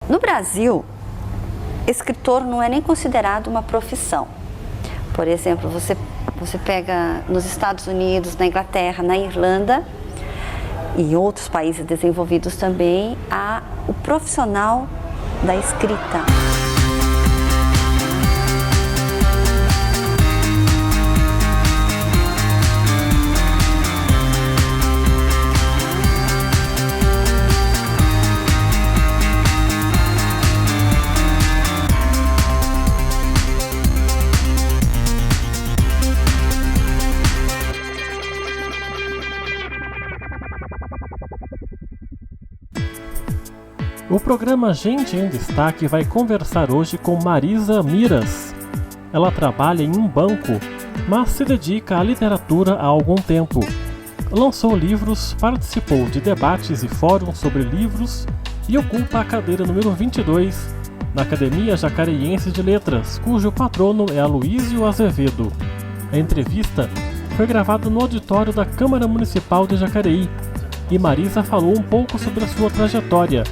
No Brasil, escritor não é nem considerado uma profissão. Por exemplo, você pega nos Estados Unidos, na Inglaterra, na Irlanda e em outros países desenvolvidos também, há o profissional da escrita. O programa Gente em Destaque vai conversar hoje com Marisa Miras. Ela trabalha em um banco, mas se dedica à literatura há algum tempo. Lançou livros, participou de debates e fóruns sobre livros e ocupa a cadeira número 22 na Academia Jacareiense de Letras, cujo patrono é Aloísio Azevedo. A entrevista foi gravada no auditório da Câmara Municipal de Jacareí e Marisa falou um pouco sobre a sua trajetória,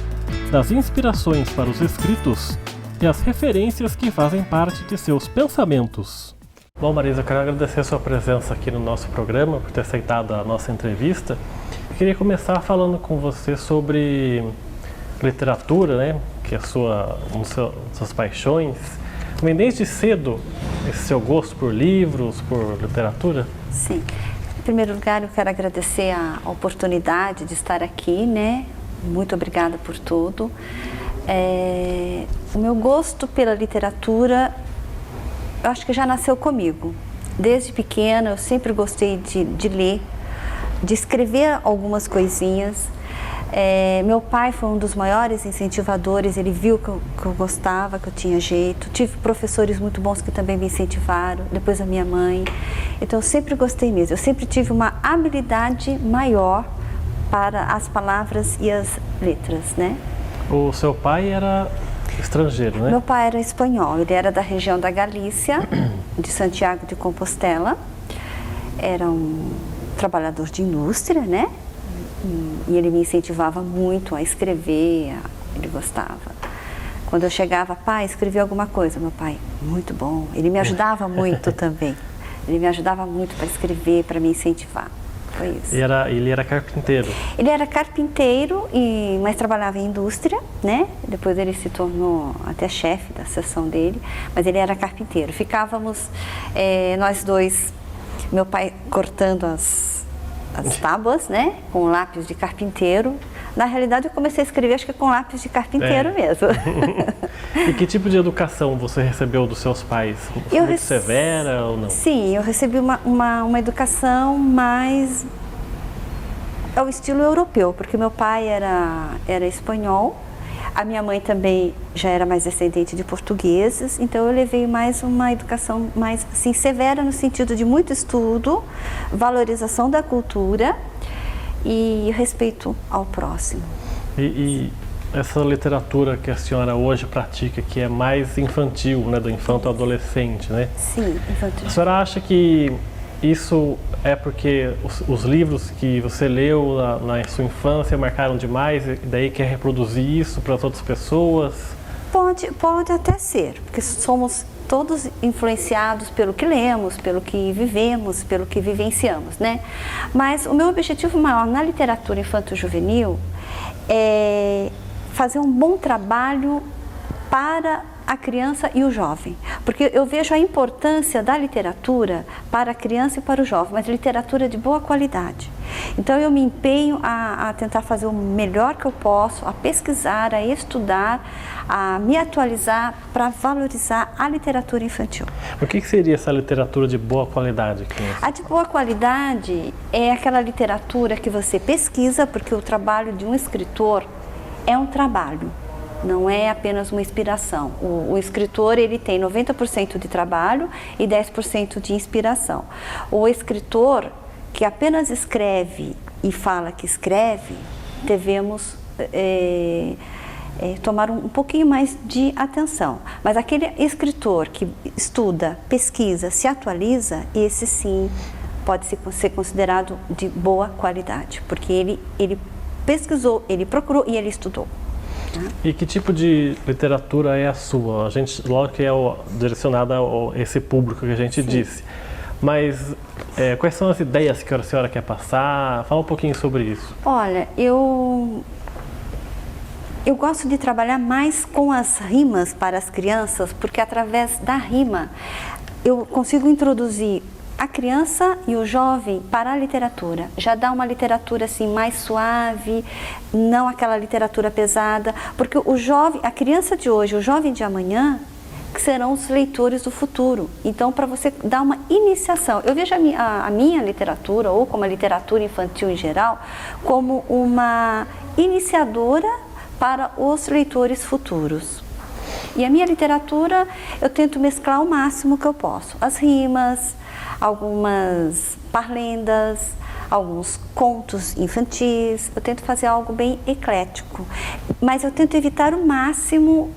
das inspirações para os escritos e as referências que fazem parte de seus pensamentos. Bom, Marisa, eu quero agradecer a sua presença aqui no nosso programa, por ter aceitado a nossa entrevista. Eu queria começar falando com você sobre literatura, né? Que é suas paixões. Vem desde cedo esse seu gosto por livros, por literatura? Sim. Em primeiro lugar, eu quero agradecer a oportunidade de estar aqui, né? Muito obrigada por tudo. O meu gosto pela literatura, eu acho que já nasceu comigo. Desde pequena, eu sempre gostei de ler, de escrever algumas coisinhas. Meu pai foi um dos maiores incentivadores, ele viu que eu gostava, que eu tinha jeito. Tive professores muito bons que também me incentivaram, depois a minha mãe. Então, eu sempre gostei mesmo. Eu sempre tive uma habilidade maior para as palavras e as letras, né? O seu pai era estrangeiro, né? Meu pai era espanhol, ele era da região da Galícia, de Santiago de Compostela. Era um trabalhador de indústria, né? E ele me incentivava muito a escrever, ele gostava. Quando eu chegava, pai, escrevi alguma coisa, meu pai, muito bom. Ele me ajudava muito também. Ele me ajudava muito para escrever, para me incentivar. Foi isso. Ele era carpinteiro? Ele era carpinteiro, mas trabalhava em indústria, né? Depois ele se tornou até chefe da seção dele, mas ele era carpinteiro. Ficávamos nós dois, meu pai cortando as tábuas, né? Com lápis de carpinteiro. Na realidade, eu comecei a escrever, acho que com lápis de carpinteiro mesmo. E que tipo de educação você recebeu dos seus pais? Foi muito severa ou não? Sim, eu recebi uma educação mais ao estilo europeu, porque meu pai era espanhol, a minha mãe também já era mais descendente de portugueses, então eu levei mais uma educação mais assim, severa no sentido de muito estudo, valorização da cultura e respeito ao próximo. E essa literatura que a senhora hoje pratica, que é mais infantil, né, do infanto ao adolescente, né? Sim, infantil. A senhora acha que isso é porque os livros que você leu na sua infância marcaram demais e daí quer reproduzir isso para as outras pessoas? Pode até ser, porque somos todos influenciados pelo que lemos, pelo que vivemos, pelo que vivenciamos, né? Mas o meu objetivo maior na literatura infanto-juvenil é fazer um bom trabalho para a criança e o jovem, porque eu vejo a importância da literatura para a criança e para o jovem, mas literatura de boa qualidade. Então eu me empenho a tentar fazer o melhor que eu posso, a pesquisar, a estudar, a me atualizar para valorizar a literatura infantil. O que seria essa literatura de boa qualidade? A de boa qualidade é aquela literatura que você pesquisa, porque o trabalho de um escritor é um trabalho. Não é apenas uma inspiração. O escritor, ele tem 90% de trabalho e 10% de inspiração. O escritor que apenas escreve e fala que escreve, devemos tomar um pouquinho mais de atenção. Mas aquele escritor que estuda, pesquisa, se atualiza, esse sim pode ser considerado de boa qualidade, porque ele pesquisou, ele procurou e ele estudou. E que tipo de literatura é a sua? A gente, lógico que é direcionada a esse público que a gente disse. Mas quais são as ideias que a senhora quer passar? Fala um pouquinho sobre isso. Olha, eu gosto de trabalhar mais com as rimas para as crianças, porque através da rima eu consigo introduzir a criança e o jovem para a literatura. Já dá uma literatura assim mais suave, não aquela literatura pesada, porque o jovem, a criança de hoje, o jovem de amanhã, que serão os leitores do futuro. Então, para você dar uma iniciação, eu vejo a minha literatura, ou como a literatura infantil em geral, como uma iniciadora para os leitores futuros. E a minha literatura, eu tento mesclar o máximo que eu posso. As rimas, algumas parlendas, alguns contos infantis. Eu tento fazer algo bem eclético. Mas eu tento evitar o máximo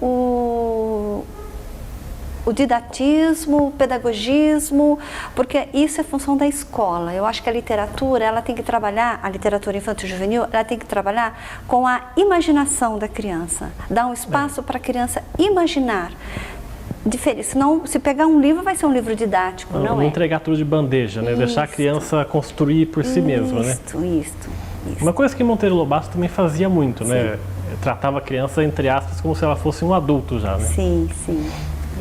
o didatismo, o pedagogismo, porque isso é função da escola. Eu acho que a literatura, ela tem que trabalhar, a literatura infantil e juvenil, ela tem que trabalhar com a imaginação da criança, dar um espaço para a criança imaginar. Senão, se pegar um livro, vai ser um livro didático, não é? Entregar tudo de bandeja, né? Deixar a criança construir por si mesma, né? Isso. Uma coisa que Monteiro Lobato também fazia muito, né? Tratava a criança, entre aspas, como se ela fosse um adulto já, né? Sim.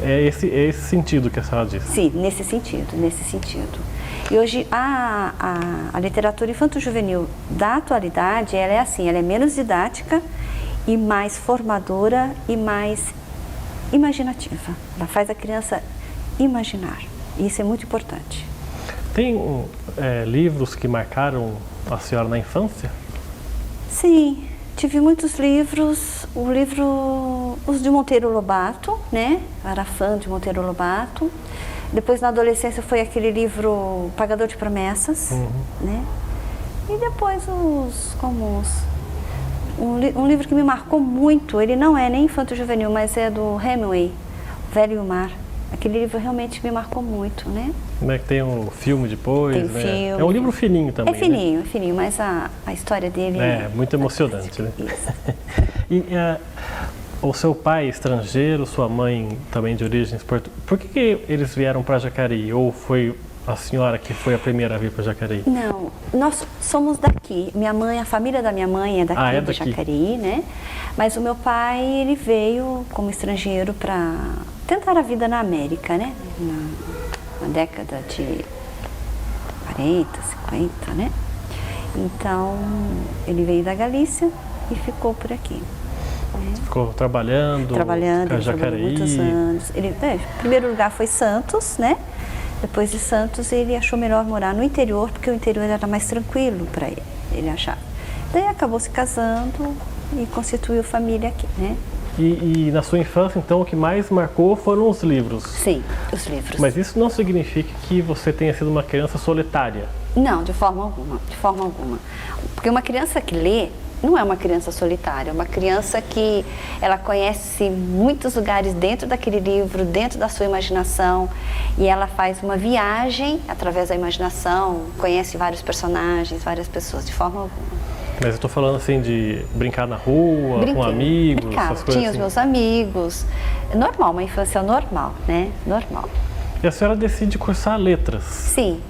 É esse sentido que a senhora disse. Sim, nesse sentido. E hoje a literatura infanto-juvenil da atualidade, ela é assim, ela é menos didática e mais formadora e mais imaginativa. Ela faz a criança imaginar. E isso é muito importante. Tem livros que marcaram a senhora na infância? Sim. Tive muitos livros, os de Monteiro Lobato, né? Eu era fã de Monteiro Lobato. Depois, na adolescência, foi aquele livro Pagador de Promessas, né? E depois os comuns. Um livro que me marcou muito, ele não é nem infanto-juvenil, mas é do Hemingway, Velho e o Mar. Aquele livro realmente me marcou muito, né? Como é que tem um filme depois, tem né? Filme. É um livro fininho também, É fininho, mas a história dele é muito emocionante, né? Isso. E o seu pai estrangeiro, sua mãe também de origens portuguesas, por que eles vieram para Jacareí? Ou foi a senhora que foi a primeira a vir para Jacareí? Não, nós somos daqui. Minha mãe, a família da minha mãe é daqui, de Jacareí, né? Mas o meu pai, ele veio como estrangeiro para tentar a vida na América, né? Na década de 40, 50, né? Então, ele veio da Galícia e ficou por aqui. Né? Ficou trabalhando ele Jacareí. Trabalhou muitos anos. Em primeiro lugar foi Santos, né? Depois de Santos, ele achou melhor morar no interior, porque o interior era mais tranquilo para ele achava. Daí acabou se casando e constituiu família aqui, né? E na sua infância, então, o que mais marcou foram os livros? Sim, os livros. Mas isso não significa que você tenha sido uma criança solitária? Não, de forma alguma. Porque uma criança que lê não é uma criança solitária, é uma criança que ela conhece muitos lugares dentro daquele livro, dentro da sua imaginação, e ela faz uma viagem através da imaginação, conhece vários personagens, várias pessoas, de forma alguma. Mas eu estou falando assim de brincar na rua, com amigos, essas coisas. Tinha assim. os meus amigos. Normal, uma infância normal, né? Normal. E a senhora decide cursar letras? Sim.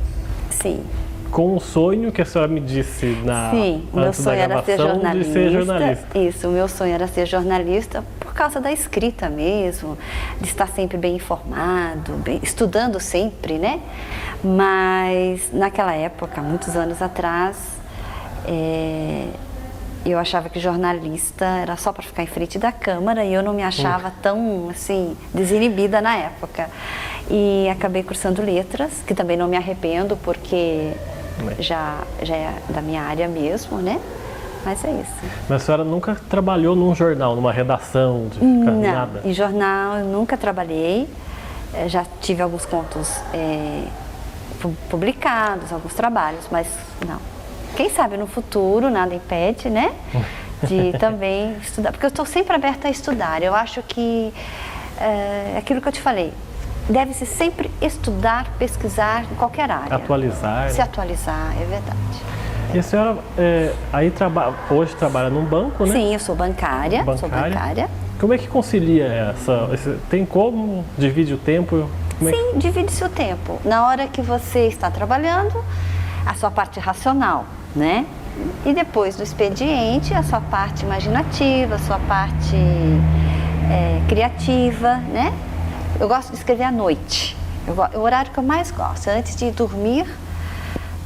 Com o sonho que a senhora me disse antes da gravação de ser jornalista. Isso, o meu sonho era ser jornalista por causa da escrita mesmo, de estar sempre bem informado, estudando sempre, né? Mas naquela época, muitos anos atrás, eu achava que jornalista era só para ficar em frente da câmera e eu não me achava tão, assim, desinibida na época. E acabei cursando letras, que também não me arrependo, porque já é da minha área mesmo, né? Mas é isso. Mas a senhora nunca trabalhou num jornal, numa redação, nada? Em jornal eu nunca trabalhei. Já tive alguns contos publicados, alguns trabalhos, mas não. Quem sabe no futuro, nada impede, né? De também estudar, porque eu estou sempre aberta a estudar. Eu acho que aquilo que eu te falei, deve-se sempre estudar, pesquisar em qualquer área. Atualizar. Se atualizar, é verdade. E a senhora hoje trabalha num banco, né? Sim, eu sou bancária. Como é que concilia tem como? Divide o tempo? Sim, divide-se o tempo. Na hora que você está trabalhando, a sua parte racional, né? E depois do expediente, a sua parte imaginativa, a sua parte criativa, né? Eu gosto de escrever à noite. É o horário que eu mais gosto. Antes de dormir,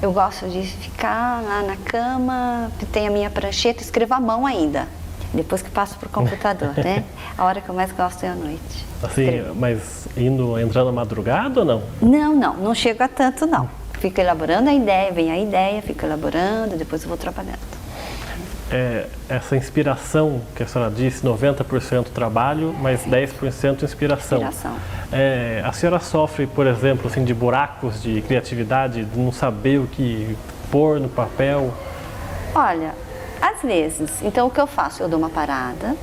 eu gosto de ficar lá na cama, tem a minha prancheta, escrevo à mão ainda. Depois que passo para o computador, né? A hora que eu mais gosto é à noite. Assim, mas entrando na madrugada ou não? Não chego a tanto não. Fico elaborando a ideia, fico elaborando, depois eu vou trabalhando. Essa inspiração que a senhora disse, 90% trabalho, mas 10% inspiração. A senhora sofre, por exemplo, assim, de buracos de criatividade, de não saber o que pôr no papel? Olha, às vezes. Então, o que eu faço? Eu dou uma parada,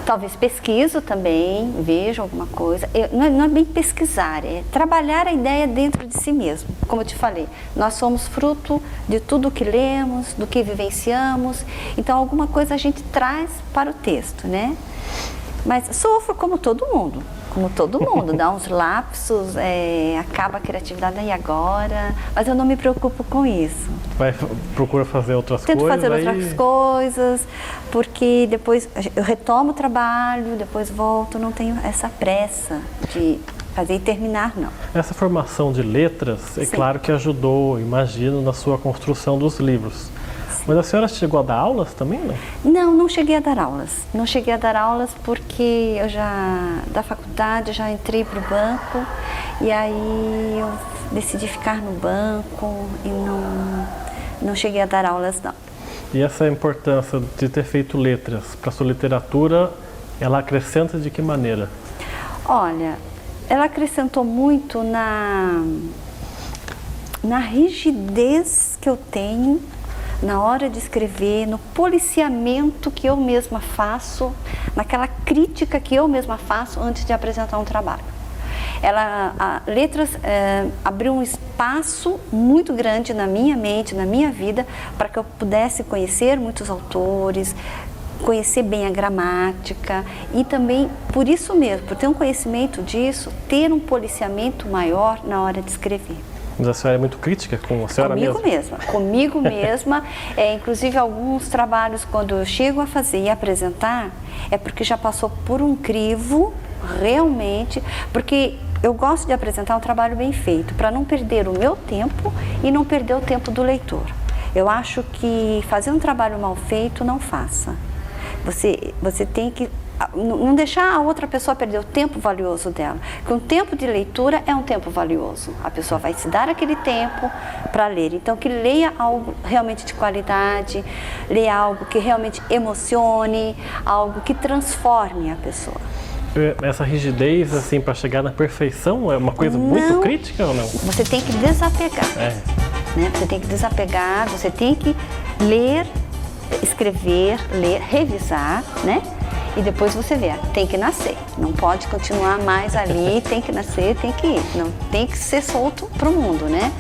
talvez pesquiso também, vejo alguma coisa. Não é bem pesquisar, é trabalhar a ideia dentro de si mesmo. Como eu te falei, nós somos fruto de tudo que lemos, do que vivenciamos. Então, alguma coisa a gente traz para o texto, né? Mas sofro como todo mundo, dá uns lapsos, acaba a criatividade aí agora, mas eu não me preocupo com isso. Procura fazer outras coisas? Tento fazer outras coisas, porque depois eu retomo o trabalho, depois volto, não tenho essa pressa de fazer e terminar, não. Essa formação de letras, claro que ajudou, imagino, na sua construção dos livros. Mas a senhora chegou a dar aulas também, não? Não cheguei a dar aulas. Não cheguei a dar aulas porque eu da faculdade, já entrei para o banco e aí eu decidi ficar no banco e não cheguei a dar aulas, não. E essa importância de ter feito letras para a sua literatura, ela acrescenta de que maneira? Olha, ela acrescentou muito na rigidez que eu tenho na hora de escrever, no policiamento que eu mesma faço, naquela crítica que eu mesma faço antes de apresentar um trabalho. Letras abriu um espaço muito grande na minha mente, na minha vida, para que eu pudesse conhecer muitos autores, conhecer bem a gramática e também, por isso mesmo, por ter um conhecimento disso, ter um policiamento maior na hora de escrever. Mas a senhora é muito crítica com a senhora mesma? Comigo mesma. Inclusive, alguns trabalhos, quando eu chego a fazer e apresentar, é porque já passou por um crivo, realmente, porque eu gosto de apresentar um trabalho bem feito, para não perder o meu tempo e não perder o tempo do leitor. Eu acho que fazer um trabalho mal feito, não faça. Você tem que não deixar a outra pessoa perder o tempo valioso dela, porque um tempo de leitura é um tempo valioso. A pessoa vai se dar aquele tempo para ler. Então, que leia algo realmente de qualidade, leia algo que realmente emocione, algo que transforme a pessoa. Essa rigidez, assim, para chegar na perfeição, é uma coisa muito crítica ou não? Você tem que desapegar. Né? Você tem que desapegar, você tem que ler, escrever, ler, revisar, né? E depois você vê, tem que nascer, não pode continuar mais ali, tem que nascer, tem que ir, não tem que ser solto para o mundo, né?